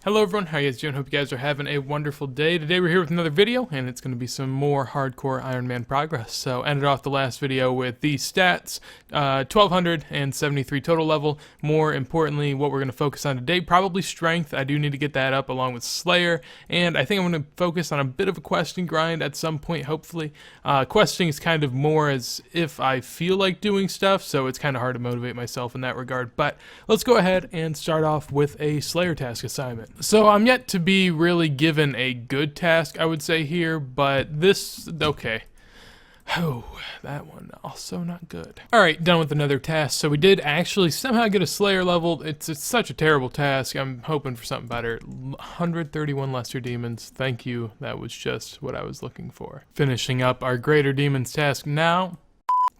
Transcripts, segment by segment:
Hello everyone, how you guys doing? Hope you guys are having a wonderful day. Today we're here with another video, and it's going to be some more hardcore Iron Man progress. So, ended off the last video with the stats, 1273 total level. More importantly, what we're going to focus on today, probably strength. I do need to get that up along with Slayer, and I think I'm going to focus on a bit of a questing grind at some point, hopefully. Questing is kind of more as if I feel like doing stuff, so it's kind of hard to motivate myself in that regard. But let's go ahead and start off with a Slayer task assignment. So I'm yet to be really given a good task, I would say here, but this, okay. Oh, that one also not good. Alright, done with another task. So we did actually somehow get a Slayer level. It's such a terrible task. I'm hoping for something better. 131 Lesser Demons. Thank you. That was just what I was looking for. Finishing up our Greater Demons task now.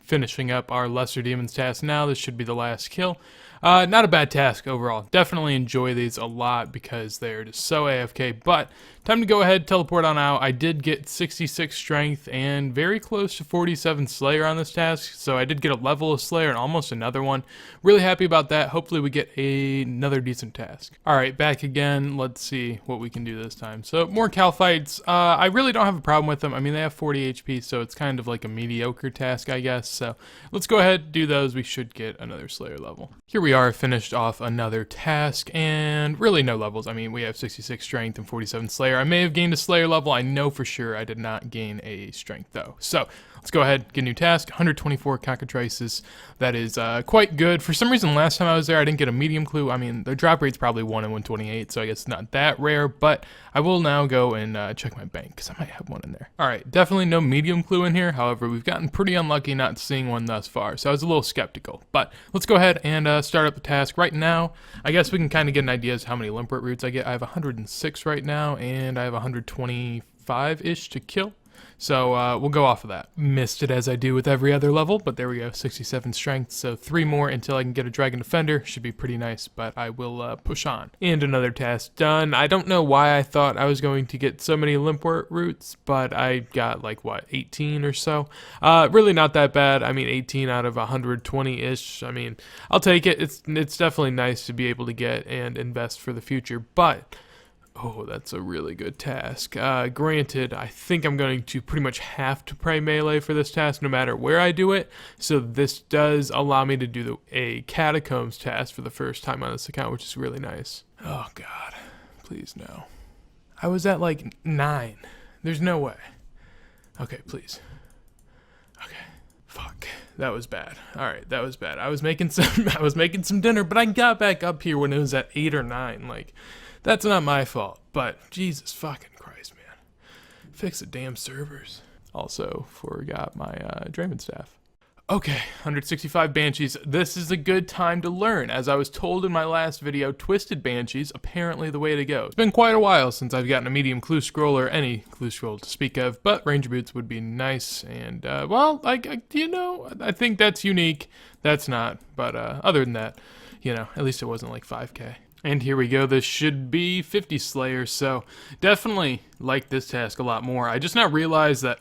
Finishing up our Lesser Demons task now. This should be the last kill. Not a bad task overall. Definitely enjoy these a lot because they're just so AFK, but time to go ahead, teleport on out. I did get 66 strength and very close to 47 Slayer on this task, so I did get a level of Slayer and almost another one. Really happy about that. Hopefully we get another decent task. Alright, back again. Let's see what we can do this time. So, more Cal fights. I really don't have a problem with them. I mean, they have 40 HP, so it's kind of like a mediocre task, I guess. So, let's go ahead, do those. We should get another Slayer level. Here we are, finished off another task, and really no levels. I mean, we have 66 strength and 47 Slayer. I may have gained a Slayer level. I know for sure I did not gain a strength, though. So, let's go ahead, get a new task. 124 cockatrices. That is quite good. For some reason, last time I was there, I didn't get a medium clue. I mean, the drop rate's probably 1 in 128, so I guess it's not that rare, but I will now go and check my bank, because I might have one in there. Alright, definitely no medium clue in here. However, we've gotten pretty unlucky not seeing one thus far, so I was a little skeptical. But let's go ahead and start up the task right now. I guess we can kind of get an idea as to how many Limpert roots I get. I have 106 right now, and I have 125-ish to kill. So we'll go off of that. Missed it as I do with every other level, but there we go, 67 strength, so 3 more until I can get a Dragon Defender. Should be pretty nice, but I will push on. And another task done. I don't know why I thought I was going to get so many Limpwort roots, but I got like, what, 18 or so? Really not that bad. I mean, 18 out of 120-ish. I mean, I'll take it. It's definitely nice to be able to get and invest for the future, but oh, that's a really good task. Granted, I think I'm going to pretty much have to pray melee for this task no matter where I do it. So this does allow me to do a Catacombs task for the first time on this account, which is really nice. Oh, God. Please, no. I was at, like, 9. There's no way. Okay, please. Okay. Fuck. That was bad. Alright, that was bad. I was making some dinner, but I got back up here when it was at 8 or 9. Like, that's not my fault, but Jesus fucking Christ, man. Fix the damn servers. Also, forgot my Draymond staff. Okay, 165 Banshees. This is a good time to learn. As I was told in my last video, Twisted Banshees, apparently the way to go. It's been quite a while since I've gotten a medium clue scroll or any clue scroll to speak of, but Ranger Boots would be nice, and, well, you know, I think that's unique. That's not, but other than that, you know, at least it wasn't like 5K. And here we go, this should be 50 Slayer, so definitely like this task a lot more. I just now realized that,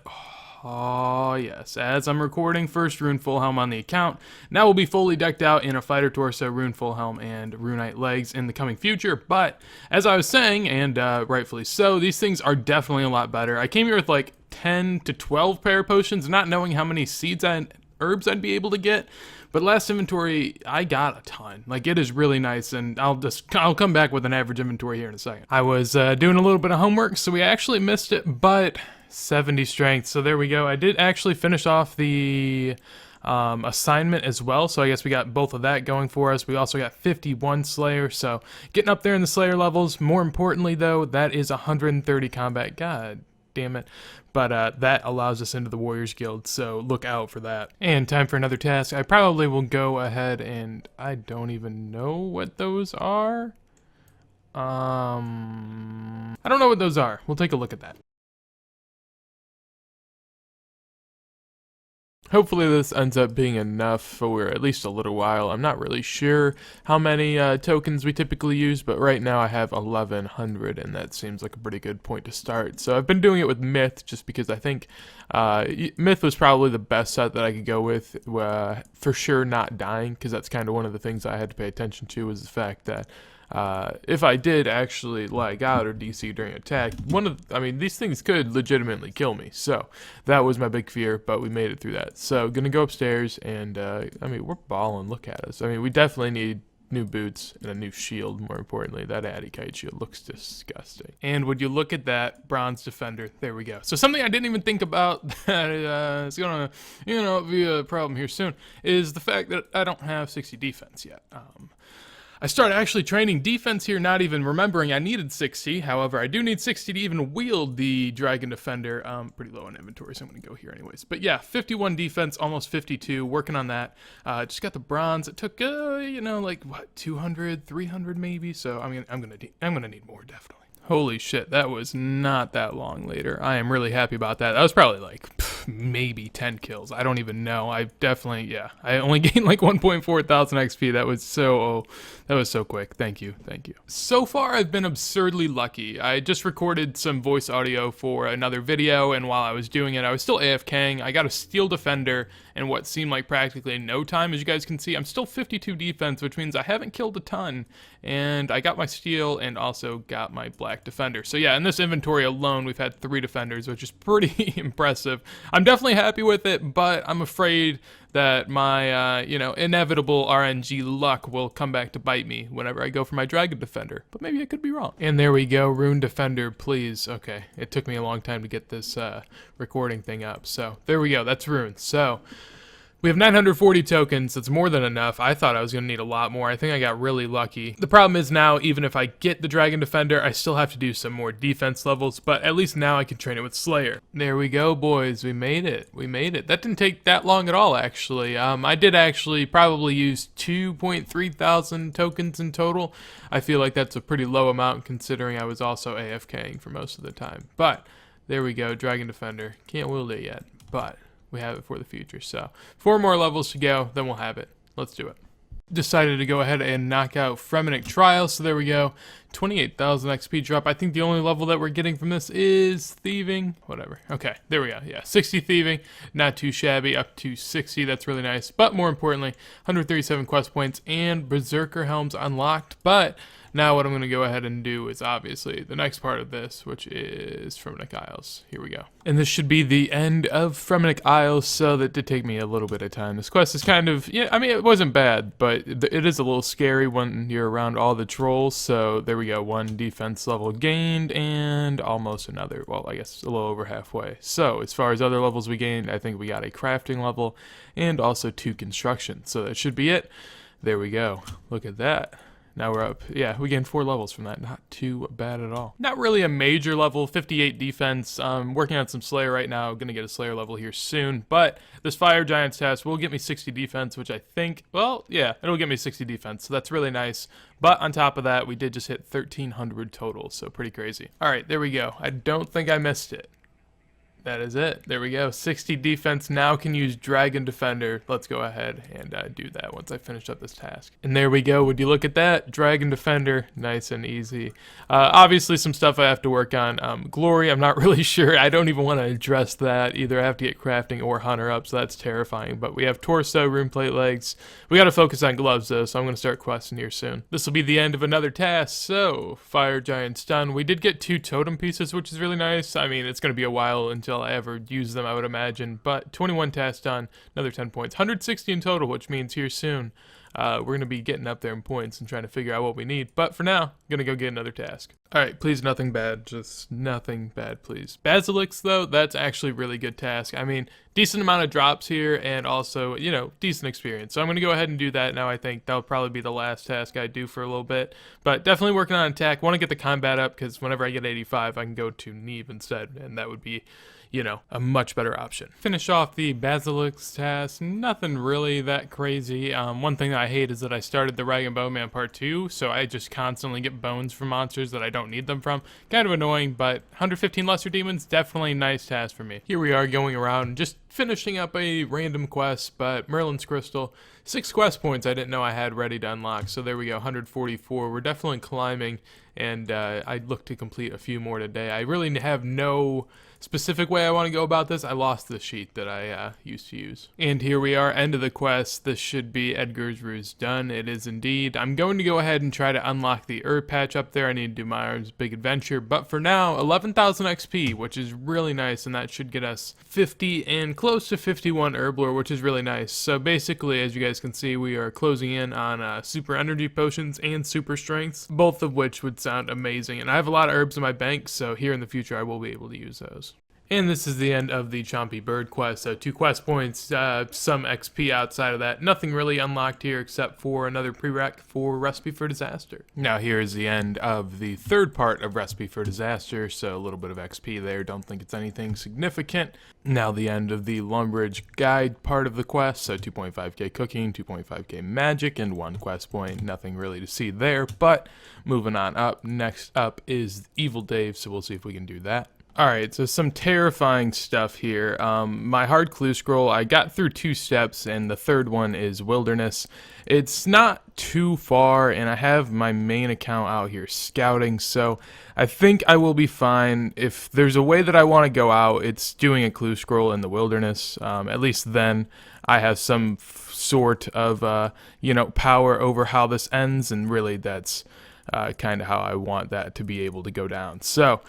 oh yes, as I'm recording, first Rune Full Helm on the account. Now we'll be fully decked out in a Fighter Torso, Rune Full Helm, and Runite Legs in the coming future, but as I was saying, and rightfully so, these things are definitely a lot better. I came here with like 10 to 12 Prayer Potions, not knowing how many seeds and herbs I'd be able to get. But last inventory, I got a ton. Like, it is really nice, and I'll come back with an average inventory here in a second. I was doing a little bit of homework, so we actually missed it, but 70 strength, so there we go. I did actually finish off the assignment as well, so I guess we got both of that going for us. We also got 51 Slayer, so getting up there in the Slayer levels. More importantly, though, that is 130 combat. God damn it. But that allows us into the Warriors Guild, so look out for that. And time for another task. I probably will go ahead and I don't even know what those are. I don't know what those are. We'll take a look at that. Hopefully this ends up being enough for at least a little while. I'm not really sure how many tokens we typically use, but right now I have 1100, and that seems like a pretty good point to start. So I've been doing it with Myth just because I think Myth was probably the best set that I could go with, for sure not dying, because that's kind of one of the things I had to pay attention to, was the fact that if I did actually lag out or DC during attack, these things could legitimately kill me. So that was my big fear, but we made it through that. So gonna go upstairs and, we're balling. Look at us. We definitely need new boots and a new shield. More importantly, that Addy Kite shield looks disgusting. And would you look at that, bronze defender? There we go. So something I didn't even think about that is gonna, be a problem here soon is the fact that I don't have 60 defense yet. I started actually training defense here, not even remembering I needed 60. However, I do need 60 to even wield the Dragon Defender. Pretty low on inventory, so I'm going to go here anyways. But yeah, 51 defense, almost 52. Working on that. Just got the bronze. It took, 200, 300 maybe. So I'm gonna need more, definitely. Holy shit, that was not that long later. I am really happy about that. That was probably like maybe 10 kills. I don't even know. I only gained like 1.4 thousand XP. That was so quick. Thank you. So far, I've been absurdly lucky. I just recorded some voice audio for another video, and while I was doing it, I was still AFKing. I got a steel defender in what seemed like practically no time. As you guys can see, I'm still 52 defense, which means I haven't killed a ton, and I got my steel and also got my black defender. So yeah, in this inventory alone, we've had 3 defenders, which is pretty impressive. I'm definitely happy with it, but I'm afraid that my, inevitable RNG luck will come back to bite me whenever I go for my Dragon Defender. But maybe I could be wrong. And there we go, Rune Defender, please. Okay, it took me a long time to get this recording thing up. So there we go, that's Rune. So we have 940 tokens. That's more than enough. I thought I was going to need a lot more. I think I got really lucky. The problem is now, even if I get the Dragon Defender, I still have to do some more defense levels, but at least now I can train it with Slayer. There we go, boys. We made it. That didn't take that long at all, actually. I did actually probably use 2.3 thousand tokens in total. I feel like that's a pretty low amount considering I was also AFKing for most of the time. But there we go, Dragon Defender. Can't wield it yet, but we have it for the future. So 4 more levels to go, then we'll have it. Let's do it. Decided to go ahead and knock out Fremennik Trial. So there we go, 28,000 XP drop. I think the only level that we're getting from this is thieving. Whatever. Okay, there we go. Yeah, 60 thieving, not too shabby. Up to 60, that's really nice. But more importantly, 137 quest points and Berserker Helms unlocked. But now what I'm going to go ahead and do is obviously the next part of this, which is Fremennik Isles. Here we go. And this should be the end of Fremennik Isles, so that did take me a little bit of time. This quest is kind of, it wasn't bad, but it is a little scary when you're around all the trolls. So there we go, 1 defense level gained and almost another, well, I guess a little over halfway. So as far as other levels we gained, I think we got a crafting level and also 2 construction. So that should be it. There we go. Look at that. Now we're up. Yeah, we gained 4 levels from that. Not too bad at all. Not really a major level, 58 defense. Working on some Slayer right now. Gonna get a Slayer level here soon. But this Fire Giants task will get me 60 defense, which I think, well, yeah, it'll get me 60 defense. So that's really nice. But on top of that, we did just hit 1,300 total. So pretty crazy. All right, there we go. I don't think I missed it. That is it. There we go. 60 defense. Now can use Dragon Defender. Let's go ahead and do that once I finish up this task. And there we go. Would you look at that? Dragon Defender. Nice and easy. Obviously some stuff I have to work on. Glory, I'm not really sure. I don't even want to address that. Either I have to get crafting or hunter up, so that's terrifying. But we have torso, rune plate, legs. We got to focus on gloves though, so I'm going to start questing here soon. This will be the end of another task. So Fire Giant's done. We did get 2 totem pieces, which is really nice. I mean, it's going to be a while until I ever use them, I would imagine, but 21 tasks done, another 10 points, 160 in total, which means here soon we're going to be getting up there in points and trying to figure out what we need. But for now, I'm going to go get another task. All right, please, nothing bad. Just nothing bad, please. Basilics, though, that's actually a really good task. I mean, decent amount of drops here and also, decent experience. So I'm going to go ahead and do that now. I think that'll probably be the last task I do for a little bit. But definitely working on attack. Want to get the combat up because whenever I get 85, I can go to Neve instead, and that would be a much better option. Finish off the Basilisk task. Nothing really that crazy. One thing that I hate is that I started the Rag and Bone Man Part 2, so I just constantly get bones from monsters that I don't need them from. Kind of annoying, but 115 Lesser Demons, definitely a nice task for me. Here we are going around just finishing up a random quest, but Merlin's Crystal, 6 quest points I didn't know I had ready to unlock, so there we go, 144. We're definitely climbing, and I'd look to complete a few more today. I really have no specific way I want to go about this. I lost the sheet that I used to use. And here we are, end of the quest. This should be Edgar's Ruse done. It is indeed. I'm going to go ahead and try to unlock the herb patch up there. I need to do my arm's big adventure, but for now, 11,000 XP, which is really nice, and that should get us 50 and close to 51 herb lore, which is really nice. So basically, as you guys can see, we are closing in on super energy potions and super strengths, both of which would sound amazing. And I have a lot of herbs in my bank, so here in the future I will be able to use those. And this is the end of the Chompy Bird quest, so 2 quest points, some XP outside of that. Nothing really unlocked here except for another prereq for Recipe for Disaster. Now here is the end of the 3rd part of Recipe for Disaster, so a little bit of XP there, don't think it's anything significant. Now the end of the Lumbridge Guide part of the quest, so 2.5k cooking, 2.5k magic, and 1 quest point. Nothing really to see there, but moving on up, next up is Evil Dave, so we'll see if we can do that. Alright, so some terrifying stuff here. My hard clue scroll, I got through 2 steps, and the 3rd one is Wilderness. It's not too far, and I have my main account out here scouting, so I think I will be fine. If there's a way that I want to go out, it's doing a clue scroll in the Wilderness. At least then I have some sort of, power over how this ends, and really that's kind of how I want that to be able to go down. So,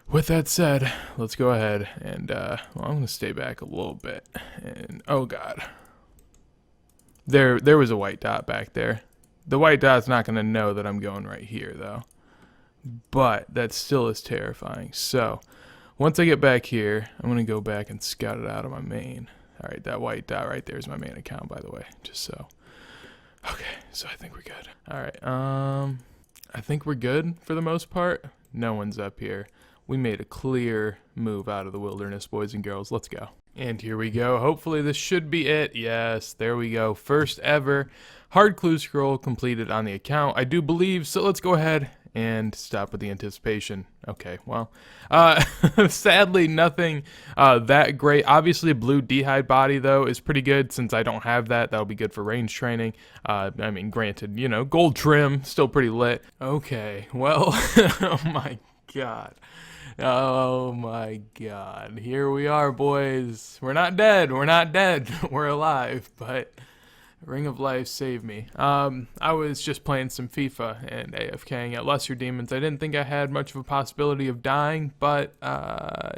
with that said, let's go ahead and, well, I'm going to stay back a little bit, and, oh god. There was a white dot back there. The white dot's not going to know that I'm going right here, though. But, that still is terrifying. So, once I get back here, I'm going to go back and scout it out of my main. Alright, that white dot right there is my main account, by the way, just so. Okay, so I think we're good. Alright, I think we're good for the most part. No one's up here. We made a clear move out of the Wilderness, boys and girls. Let's go. And here we go. Hopefully this should be it. Yes, there we go. First ever hard clue scroll completed on the account, I do believe. So let's go ahead and stop with the anticipation. Okay, well, sadly nothing that great. Obviously a blue dehyde body, though, is pretty good. Since I don't have that, that'll be good for range training. I mean, granted, gold trim, still pretty lit. Okay, well, oh my god. Oh my god. Here we are, boys. We're not dead. We're not dead. We're alive, but Ring of Life saved me. I was just playing some FIFA and AFKing at Lesser Demons. I didn't think I had much of a possibility of dying, but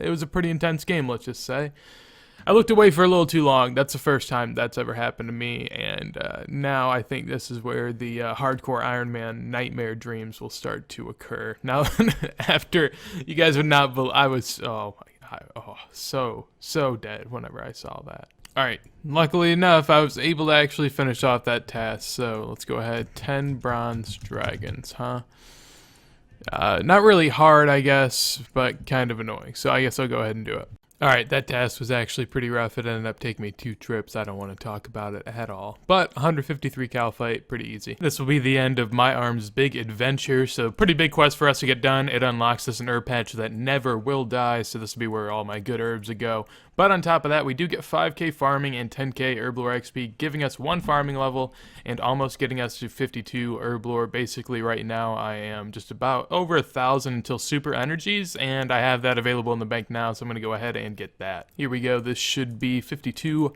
it was a pretty intense game, let's just say. I looked away for a little too long. That's the first time that's ever happened to me, and now I think this is where the hardcore Iron Man nightmare dreams will start to occur. Now, after, you guys would not believe, I was, so dead whenever I saw that. Alright, luckily enough, I was able to actually finish off that task, so let's go ahead. 10 bronze dragons, huh? Not really hard, I guess, but kind of annoying, so I guess I'll go ahead and do it. Alright, that task was actually pretty rough. It ended up taking me 2 trips. I don't want to talk about it at all. But 153 cal fight, pretty easy. This will be the end of my arm's big adventure, so pretty big quest for us to get done. It unlocks us an herb patch that never will die, so this will be where all my good herbs would go. But on top of that, we do get 5k farming and 10k herb lore XP, giving us 1 farming level and almost getting us to 52 herb lore. Basically, right now, I am just about over 1,000 until super energies, and I have that available in the bank now, so I'm going to go ahead and get that. Here we go. This should be 52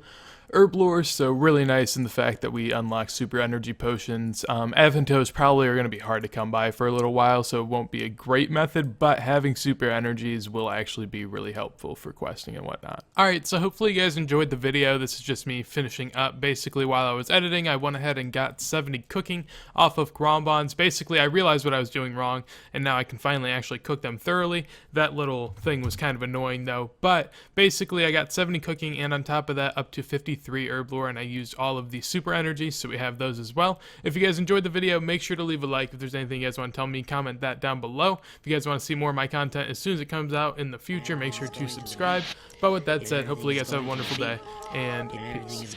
herb lore, so really nice in the fact that we unlock super energy potions. Avantos probably are going to be hard to come by for a little while, so it won't be a great method, but having super energies will actually be really helpful for questing and whatnot. Alright, so hopefully you guys enjoyed the video. This is just me finishing up. Basically, while I was editing, I went ahead and got 70 cooking off of Grombons. Basically, I realized what I was doing wrong, and now I can finally actually cook them thoroughly. That little thing was kind of annoying, though, but basically, I got 70 cooking, and on top of that, up to 53 herb lore, and I used all of the super energies, so we have those as well. If you guys enjoyed the video, make sure to leave a like. If there's anything you guys want to tell me, comment that down below. If you guys want to see more of my content as soon as it comes out in the future, make sure to subscribe. But with that said, hopefully you guys have a wonderful day, and peace.